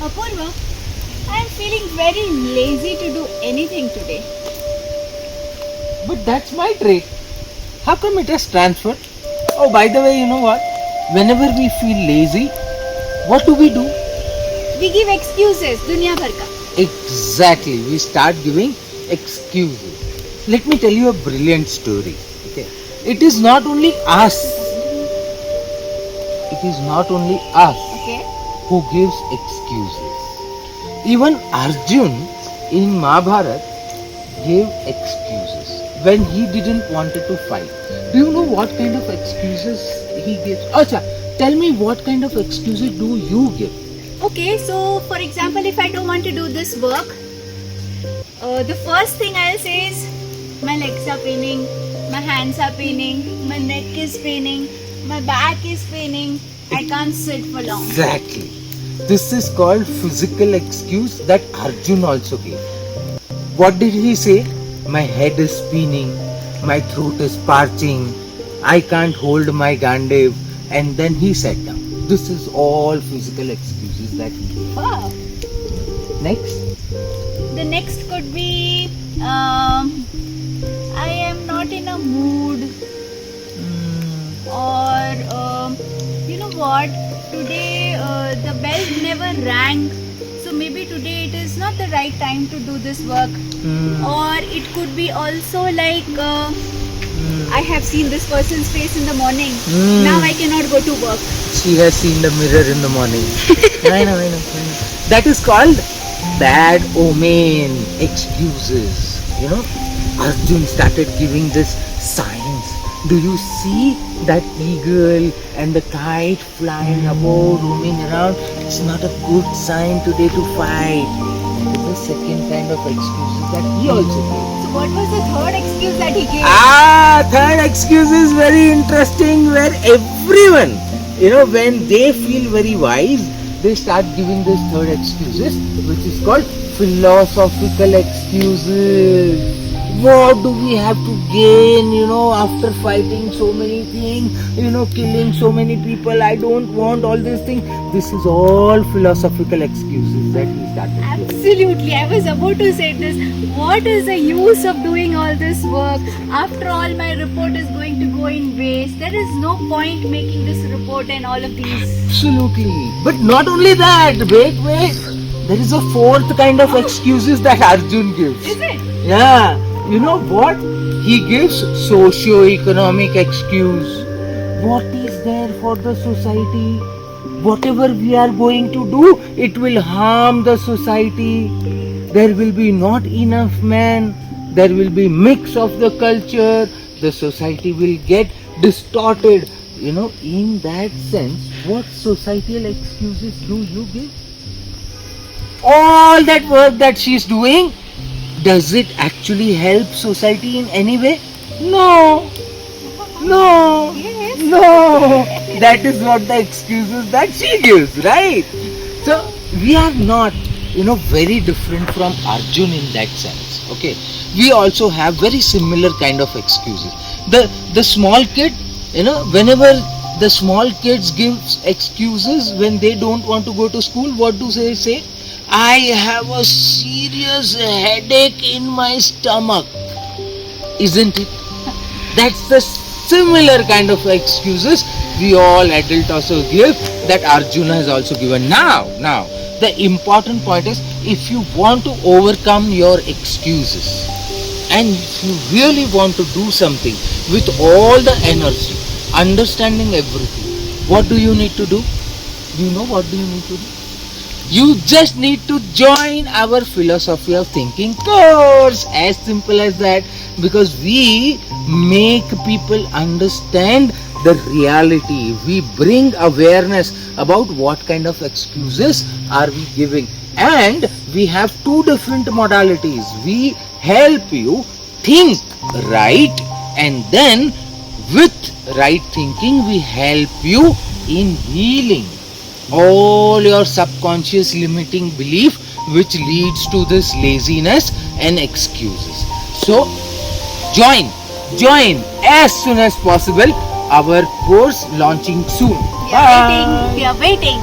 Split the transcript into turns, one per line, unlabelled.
Apurva, I am feeling very lazy to do anything today.
But that's my trait. How come it has transferred? Oh, by the way, you know what? Whenever we feel lazy, what do?
We give excuses, दुनिया भर का.
Exactly. We start giving excuses. Let me tell you a brilliant story. Okay. It is not only us. It is not only us
Okay.
who gives excuses. Even Arjun in Mahabharat gave excuses when he didn't wanted to fight. Do you know what kind of excuses he gives? Acha, tell me what kind of excuses do you give?
Okay, so for example, if I don't want to do this work, the first thing I'll say is my legs are paining, my hands are paining, my neck is paining, my back is paining, I can't sit for long.
Exactly. This is called physical excuse that Arjun also gave. What did he say? My head is spinning, my throat is parching, I can't hold my Gandev, and then he sat down. This is all physical excuses that he gave.
Wow.
Next.
The next could be I am not in a mood, or you know what, today the bell never rang, so maybe today it is not the right time to do this work. Or it could be also like I have seen this person's face in the morning, now I cannot go to work.
She has seen the mirror in the morning. I know. That is called bad omen excuses. You know, Arjun started giving this signs. Do you see that eagle and the kite flying above, roaming around? It's not a good sign today to fight. That is the second kind of excuses that he also gave.
So what was the third excuse that he gave?
Third excuse is very interesting, where everyone, when they feel very wise, they start giving this third excuses, which is called philosophical excuses. What do we have to gain, after fighting so many things, killing so many people? I don't want all these things. This is all philosophical excuses that he started giving.
Absolutely, I was about to say this. What is the use of doing all this work? After all, my report is going to go in waste. There is no point making this report and all of these.
Absolutely. But not only that, wait. There is a fourth kind of excuses that Arjun gives.
Is it?
Yeah. You know what? He gives socio-economic excuse. What is there for the society? Whatever we are going to do, it will harm the society. There will be not enough men. There will be mix of the culture. The society will get distorted. In that sense, what societal excuses do you give? All that work that she is doing, does it actually help society in any way? No. That is what the excuses that she gives, right? So we are not, very different from Arjun in that sense. Okay. We also have very similar kind of excuses. The small kid, whenever the small kids gives excuses when they don't want to go to school, what do they say? I have a serious headache in my stomach. Isn't it? That's the similar kind of excuses we all adults also give, that Arjuna has also given. Now, the important point is, if you want to overcome your excuses and if you really want to do something with all the energy, understanding everything, what do you need to do? Do you know what do you need to do? You just need to join our philosophy of thinking course. As simple as that. Because we make people understand the reality. We bring awareness about what kind of excuses are we giving. And we have two different modalities. We help you think right, and then with right thinking we help you in healing all your subconscious limiting belief which leads to this laziness and excuses. So join as soon as possible. Our course launching soon.
We are waiting.